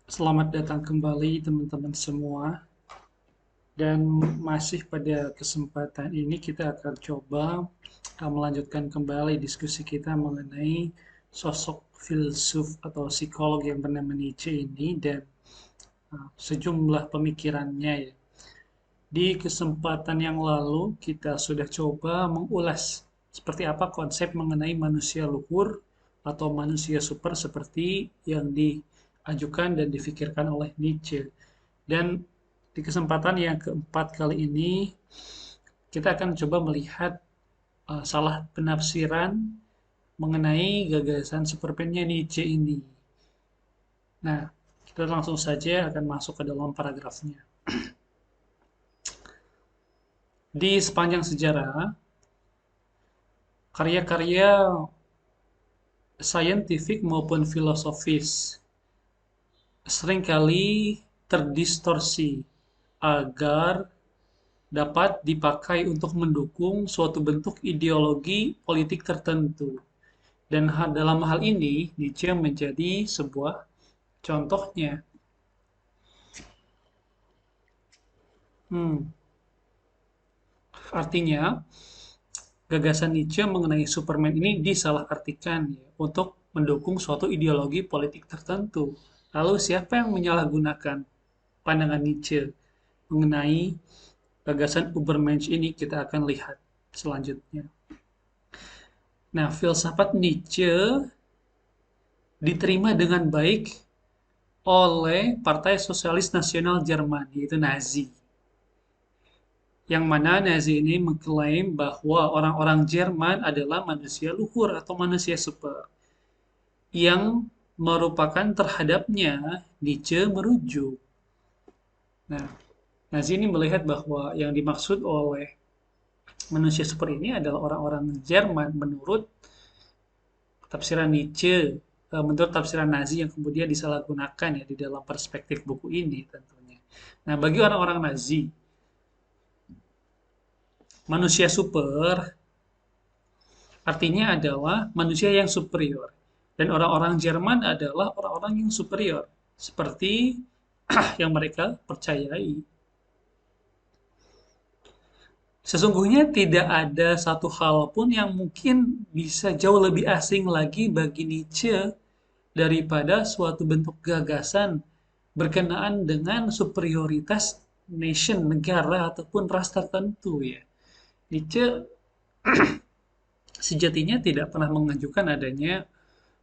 Selamat datang kembali teman-teman semua. Dan masih pada kesempatan ini kita akan coba melanjutkan kembali diskusi kita mengenai sosok filsuf atau psikolog yang bernama Nietzsche ini dan sejumlah pemikirannya ya. Di kesempatan yang lalu kita sudah coba mengulas seperti apa konsep mengenai manusia luhur atau manusia super seperti yang diajukan dan difikirkan oleh Nietzsche. Dan di kesempatan yang keempat kali ini, kita akan coba melihat salah penafsiran mengenai gagasan Superman-nya Nietzsche ini. Nah, kita langsung saja akan masuk ke dalam paragrafnya. Di sepanjang sejarah, karya-karya saintifik maupun filosofis seringkali terdistorsi agar dapat dipakai untuk mendukung suatu bentuk ideologi politik tertentu. Dan dalam hal ini, Nietzsche menjadi sebuah contohnya. Hmm, Artinya, gagasan Nietzsche mengenai Superman ini disalahartikan ya, untuk mendukung suatu ideologi politik tertentu. Lalu siapa yang menyalahgunakan pandangan Nietzsche mengenai gagasan Ubermensch ini kita akan lihat selanjutnya. Nah, filsafat Nietzsche diterima dengan baik oleh Partai Sosialis Nasional Jerman, yaitu Nazi. Yang mana Nazi ini mengklaim bahwa orang-orang Jerman adalah manusia luhur atau manusia super, yang merupakan terhadapnya Nietzsche merujuk. Nah, Nazi ini melihat bahwa yang dimaksud oleh manusia super ini adalah orang-orang Jerman menurut tafsiran Nietzsche, menurut tafsiran Nazi yang kemudian disalahgunakan ya di dalam perspektif buku ini tentunya. Nah, bagi orang-orang Nazi, manusia super artinya adalah manusia yang superior. Dan orang-orang Jerman adalah orang-orang yang superior. Seperti yang mereka percayai. Sesungguhnya tidak ada satu hal pun yang mungkin bisa jauh lebih asing lagi bagi Nietzsche daripada suatu bentuk gagasan berkenaan dengan superioritas nation, negara, ataupun ras tertentu ya. Nietzsche sejatinya tidak pernah mengajukan adanya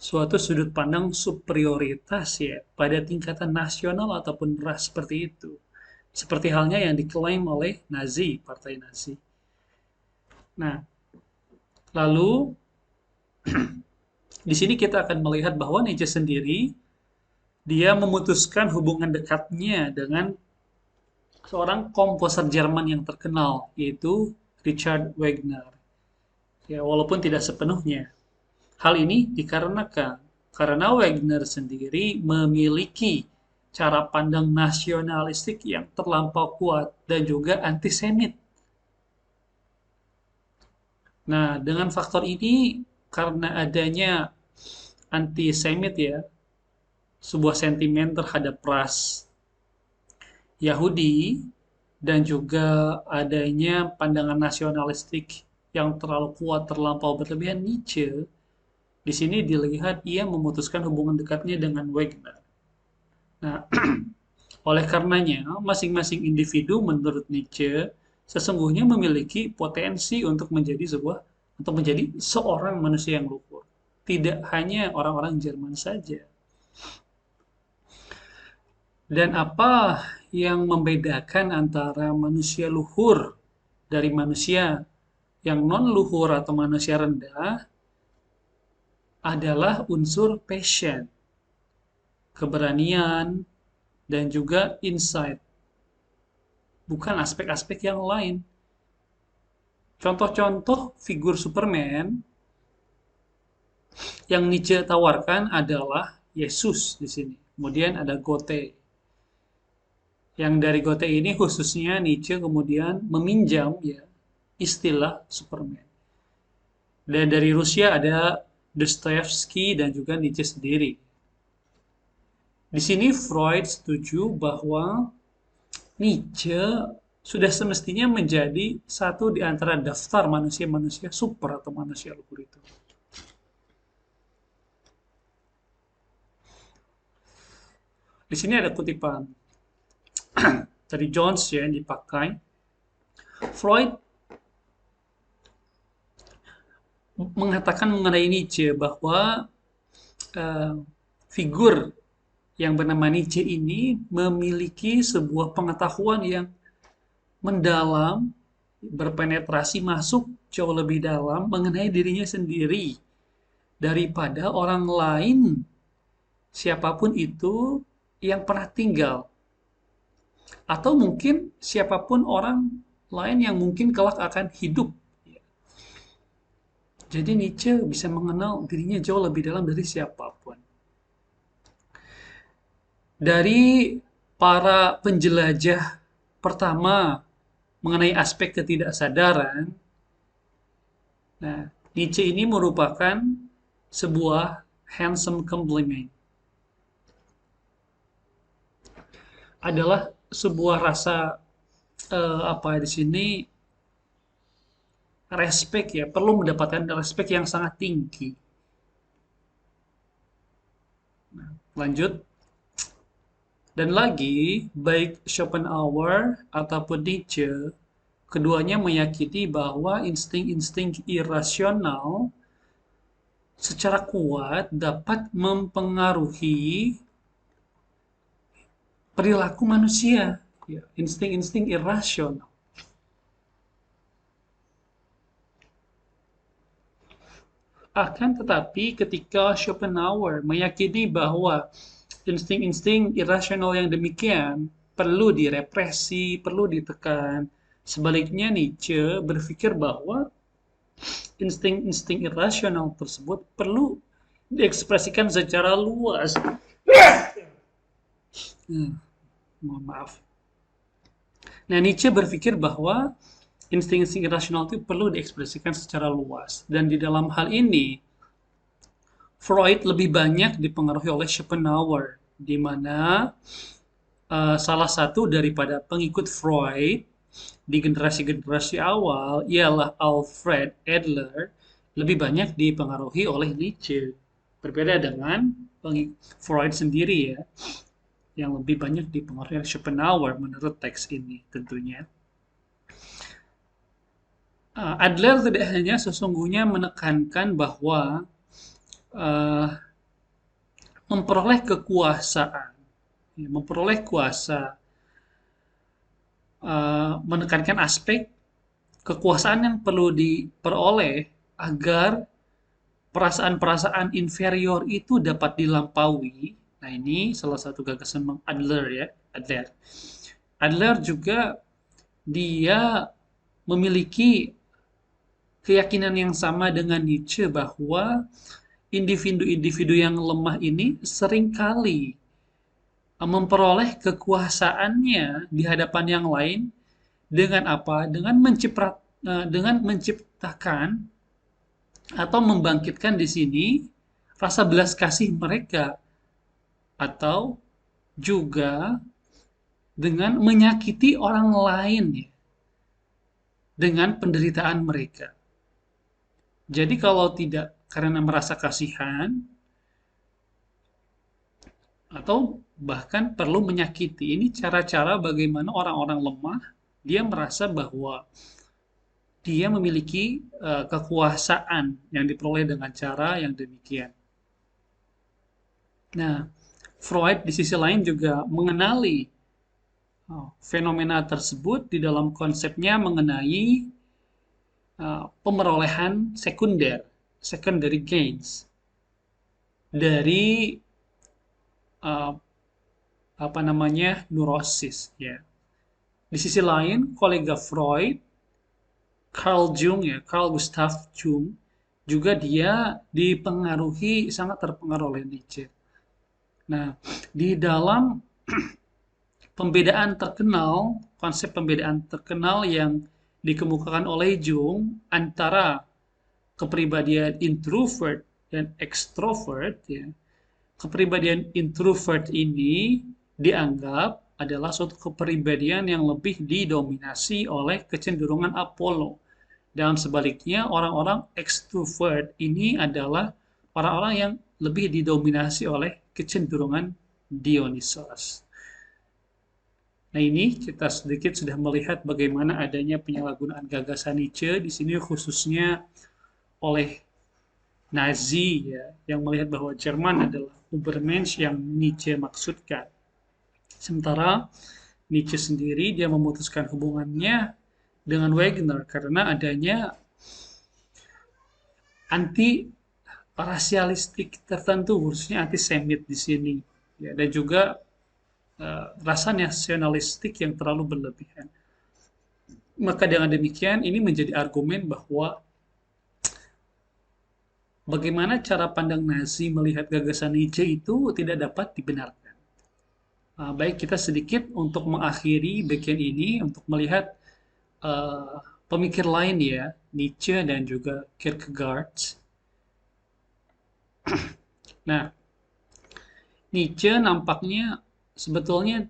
suatu sudut pandang superioritas ya pada tingkatan nasional ataupun ras seperti itu. Seperti halnya yang diklaim oleh Nazi, partai Nazi. Nah, lalu di sini kita akan melihat bahwa Nietzsche sendiri dia memutuskan hubungan dekatnya dengan seorang komposer Jerman yang terkenal yaitu Richard Wagner. Ya, walaupun tidak sepenuhnya. Hal ini dikarenakan karena Wagner sendiri memiliki cara pandang nasionalistik yang terlampau kuat dan juga antisemit. Nah, dengan faktor ini karena adanya antisemit ya, sebuah sentimen terhadap ras Yahudi dan juga adanya pandangan nasionalistik yang terlalu kuat, terlampau berlebihan Nietzsche, di sini dilihat ia memutuskan hubungan dekatnya dengan Wagner. Nah, oleh karenanya, masing-masing individu menurut Nietzsche sesungguhnya memiliki potensi untuk menjadi seorang manusia yang luhur. Tidak hanya orang-orang Jerman saja. Dan apa yang membedakan antara manusia luhur dari manusia yang non luhur atau manusia rendah adalah unsur passion, keberanian, dan juga insight, bukan aspek-aspek yang lain. Contoh-contoh figur Superman yang Nietzsche tawarkan adalah Yesus di sini. Kemudian ada Goethe. Yang dari Goethe ini khususnya Nietzsche kemudian meminjam ya istilah Superman. Dan dari Rusia ada Dostoevsky dan juga Nietzsche sendiri. Di sini Freud setuju bahwa Nietzsche sudah semestinya menjadi satu di antara daftar manusia-manusia super atau manusia luhur itu. Di sini ada kutipan dari Jones ya yang dipakai. Freud mengatakan mengenai Nietzsche bahwa uh, figur yang bernama Nietzsche ini memiliki sebuah pengetahuan yang mendalam, berpenetrasi masuk jauh lebih dalam mengenai dirinya sendiri daripada orang lain siapapun itu yang pernah tinggal, atau mungkin siapapun orang lain yang mungkin kelak akan hidup. Jadi Nietzsche bisa mengenal dirinya jauh lebih dalam dari siapapun. Dari para penjelajah pertama mengenai aspek ketidaksadaran, nah, Nietzsche ini merupakan sebuah handsome compliment. Adalah sebuah rasa apa di sini respect ya, perlu mendapatkan respect yang sangat tinggi. Lanjut. Dan lagi, baik Schopenhauer ataupun Nietzsche, keduanya meyakini bahwa insting-insting irasional secara kuat dapat mempengaruhi perilaku manusia. Ya, insting-insting irasional. Akan tetapi ketika Schopenhauer meyakini bahwa insting-insting irasional yang demikian perlu direpresi, perlu ditekan. Sebaliknya Nietzsche berpikir bahwa insting-insting irasional tersebut perlu diekspresikan secara luas. Mohon maaf. Nah, Nietzsche berpikir bahwa insting-insting irasional itu perlu diekspresikan secara luas. Dan di dalam hal ini, Freud lebih banyak dipengaruhi oleh Schopenhauer, di mana salah satu daripada pengikut Freud di generasi-generasi awal ialah Alfred Adler, lebih banyak dipengaruhi oleh Nietzsche. Berbeda dengan Freud sendiri ya, yang lebih banyak dipengaruhi oleh Schopenhauer menurut teks ini tentunya. Adler tidak hanya sesungguhnya menekankan bahwa memperoleh kekuasaan, memperoleh kuasa, menekankan aspek kekuasaan yang perlu diperoleh agar perasaan-perasaan inferior itu dapat dilampaui. Nah, ini salah satu gagasan Adler ya, Adler. Adler juga dia memiliki keyakinan yang sama dengan Nietzsche bahwa individu-individu yang lemah ini seringkali memperoleh kekuasaannya di hadapan yang lain dengan apa? Dengan menciptakan atau membangkitkan di sini rasa belas kasih mereka, atau juga dengan menyakiti orang lain ya, dengan penderitaan mereka. Jadi kalau tidak karena merasa kasihan atau bahkan perlu menyakiti, ini cara-cara bagaimana orang-orang lemah dia merasa bahwa dia memiliki kekuasaan yang diperoleh dengan cara yang demikian. Nah, Freud di sisi lain juga mengenali fenomena tersebut di dalam konsepnya mengenai pemerolehan sekunder, secondary gains dari neurosis ya. Di sisi lain, kolega Freud, Carl Gustav Jung, juga dia sangat terpengaruh oleh Nietzsche. Nah, di dalam konsep pembedaan terkenal yang dikemukakan oleh Jung antara kepribadian introvert dan extrovert ya. kepribadian introvert ini dianggap adalah suatu kepribadian yang lebih didominasi oleh kecenderungan Apollo. Dan sebaliknya, orang-orang extrovert ini adalah orang-orang yang lebih didominasi oleh kecenderungan Dionysos. Nah, ini kita sedikit sudah melihat bagaimana adanya penyalahgunaan gagasan Nietzsche di sini khususnya oleh Nazi ya, yang melihat bahwa Jerman adalah Übermensch yang Nietzsche maksudkan. Sementara Nietzsche sendiri dia memutuskan hubungannya dengan Wagner karena adanya anti rasialistik tertentu, khususnya antisemit di sini, ya, dan juga rasa nasionalistik yang terlalu berlebihan. Maka dengan demikian ini menjadi argumen bahwa bagaimana cara pandang Nazi melihat gagasan Nietzsche itu tidak dapat dibenarkan. Baik, kita sedikit untuk mengakhiri bagian ini untuk melihat pemikir lain ya, Nietzsche dan juga Kierkegaard. Nah, Nietzsche nampaknya sebetulnya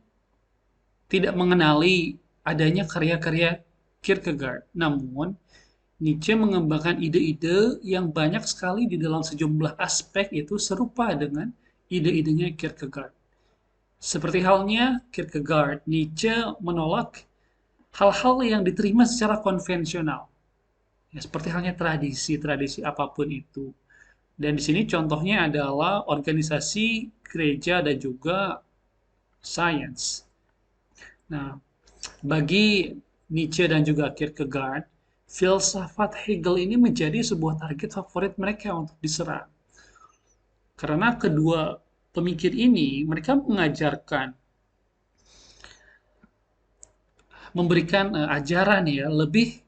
tidak mengenali adanya karya-karya Kierkegaard. Namun, Nietzsche mengembangkan ide-ide yang banyak sekali di dalam sejumlah aspek itu serupa dengan ide-idenya Kierkegaard. Seperti halnya Kierkegaard, Nietzsche menolak hal-hal yang diterima secara konvensional. Ya, seperti halnya tradisi apapun itu. Dan di sini contohnya adalah organisasi, gereja, dan juga sains. Nah, bagi Nietzsche dan juga Kierkegaard, filsafat Hegel ini menjadi sebuah target favorit mereka untuk diserang. Karena kedua pemikir ini, mereka mengajarkan, memberikan ajaran ya, lebih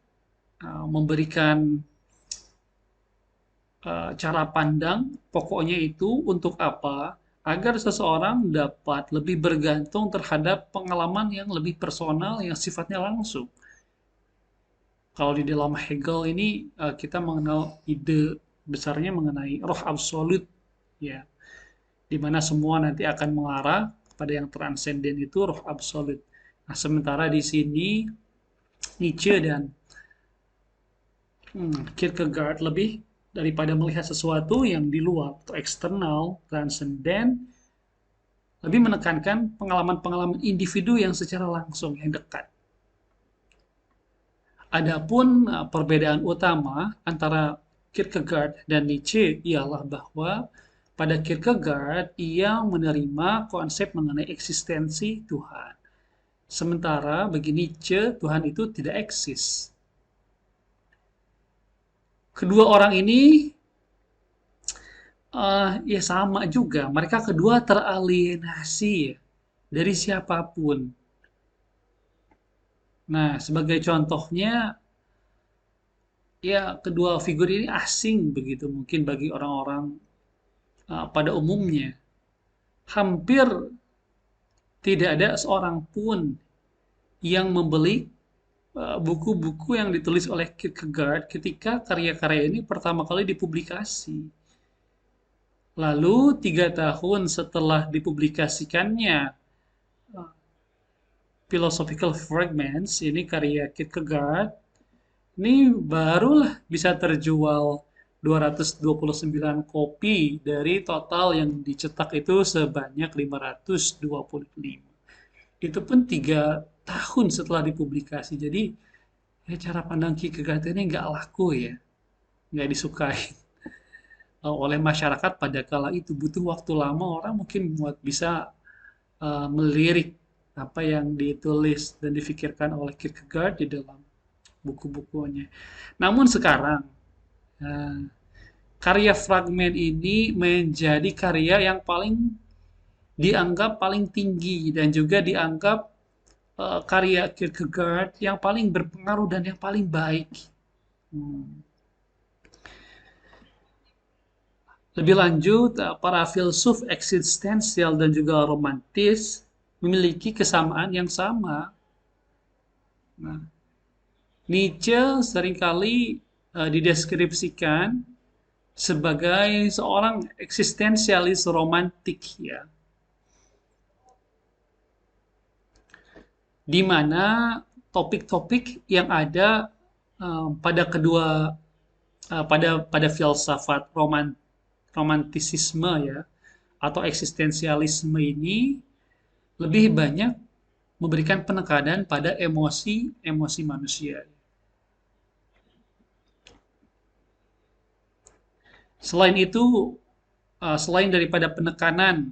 memberikan cara pandang, pokoknya itu untuk apa? Agar seseorang dapat lebih bergantung terhadap pengalaman yang lebih personal yang sifatnya langsung. Kalau di dalam Hegel ini kita mengenal ide besarnya mengenai roh absolut ya, di mana semua nanti akan mengarah kepada yang transenden itu roh absolut. Nah, sementara di sini Nietzsche dan Kierkegaard lebih daripada melihat sesuatu yang di luar atau eksternal, transenden, lebih menekankan pengalaman-pengalaman individu yang secara langsung, yang dekat. Adapun perbedaan utama antara Kierkegaard dan Nietzsche ialah bahwa pada Kierkegaard ia menerima konsep mengenai eksistensi Tuhan. Sementara bagi Nietzsche Tuhan itu tidak eksis. Kedua orang ini ya sama juga. Mereka kedua teralienasi ya, dari siapapun. Nah, sebagai contohnya, ya kedua figur ini asing begitu mungkin bagi orang-orang pada umumnya. Hampir tidak ada seorang pun yang membeli buku-buku yang ditulis oleh Kierkegaard ketika karya-karya ini pertama kali dipublikasi. Lalu 3 tahun setelah dipublikasikannya Philosophical Fragments, ini karya Kierkegaard, ini barulah bisa terjual 229 kopi dari total yang dicetak itu sebanyak 525. Itu pun 3 tahun setelah dipublikasi. Jadi ya cara pandang Kierkegaard ini nggak laku ya, nggak disukai oleh masyarakat pada kala itu. Butuh waktu lama orang mungkin buat bisa melirik apa yang ditulis dan difikirkan oleh Kierkegaard di dalam buku-bukunya. Namun sekarang karya fragmen ini menjadi karya yang paling dianggap paling tinggi dan juga dianggap karya Kierkegaard yang paling berpengaruh dan yang paling baik. Lebih lanjut, para filsuf eksistensial dan juga romantis memiliki kesamaan yang sama. Nah, Nietzsche seringkali dideskripsikan sebagai seorang eksistensialis romantik ya, di mana topik-topik yang ada pada kedua pada filsafat romantisisme ya atau eksistensialisme ini lebih banyak memberikan penekanan pada emosi manusia. Selain itu, selain daripada penekanan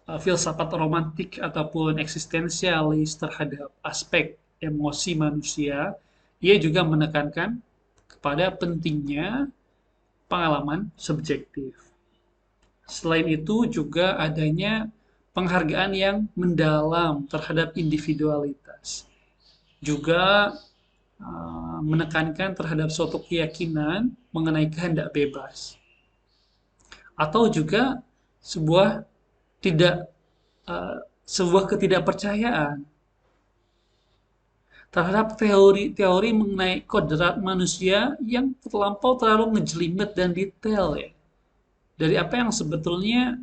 filsafat romantik ataupun eksistensialis terhadap aspek emosi manusia, ia juga menekankan kepada pentingnya pengalaman subjektif. Selain itu juga adanya penghargaan yang mendalam terhadap individualitas. Juga menekankan terhadap suatu keyakinan mengenai kehendak bebas. Atau juga sebuah tidak sebuah ketidakpercayaan terhadap teori-teori mengenai kodrat manusia yang terlalu ngejelimet dan detail ya. Dari apa yang sebetulnya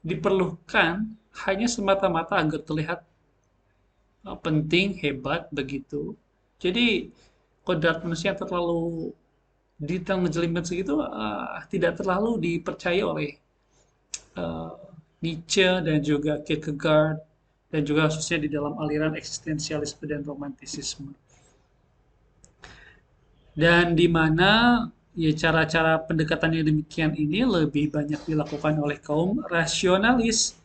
diperlukan hanya semata-mata agar terlihat penting, hebat, begitu. Jadi, kodrat manusia yang terlalu detail ngejelimet segitu tidak terlalu dipercaya oleh uh, Nietzsche dan juga Kierkegaard dan juga khususnya di dalam aliran eksistensialisme dan romantisisme. Dan di mana ya cara-cara pendekatan yang demikian ini lebih banyak dilakukan oleh kaum rasionalis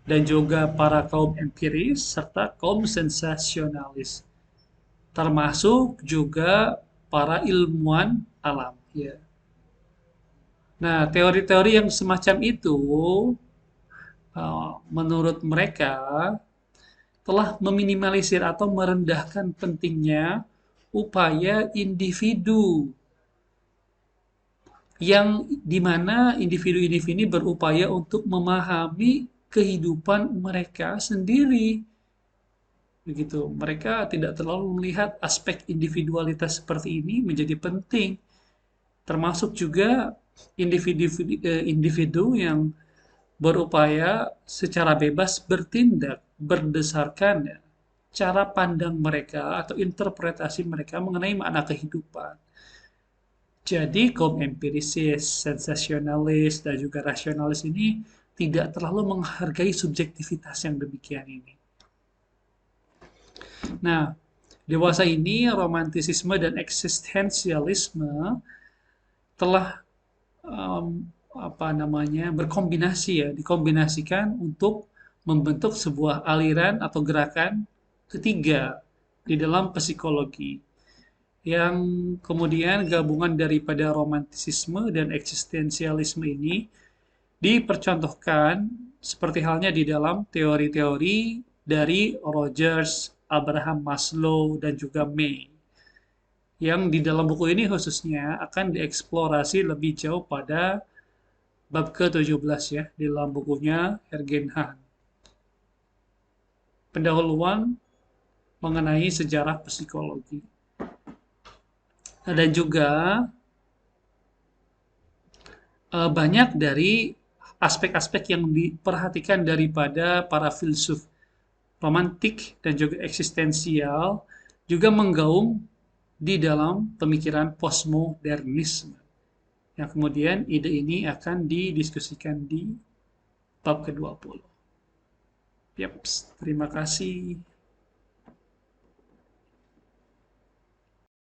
dan juga para kaum empiris serta kaum sensasionalis, termasuk juga para ilmuwan alam ya. Nah, teori-teori yang semacam itu menurut mereka telah meminimalisir atau merendahkan pentingnya upaya individu yang dimana individu-individu ini berupaya untuk memahami kehidupan mereka sendiri. Begitu, mereka tidak terlalu melihat aspek individualitas seperti ini menjadi penting, termasuk juga individu yang berupaya secara bebas bertindak berdasarkan cara pandang mereka atau interpretasi mereka mengenai makna kehidupan. Jadi kaum empirisis, sensasionalis, dan juga rasionalis ini tidak terlalu menghargai subjektivitas yang demikian ini. Nah, dewasa ini romantisisme dan eksistensialisme telah berkombinasi ya, dikombinasikan untuk membentuk sebuah aliran atau gerakan ketiga di dalam psikologi yang kemudian gabungan daripada romantisisme dan eksistensialisme ini dipercontohkan seperti halnya di dalam teori-teori dari Rogers, Abraham Maslow, dan juga May. Yang di dalam buku ini khususnya akan dieksplorasi lebih jauh pada bab ke-17 ya, di dalam bukunya Ergen Hahn. Pendahuluan mengenai sejarah psikologi. Dan juga banyak dari aspek-aspek yang diperhatikan daripada para filsuf romantik dan juga eksistensial juga menggaung di dalam pemikiran postmodernisme. Yang kemudian ide ini akan didiskusikan di bab ke-20. Yap, terima kasih.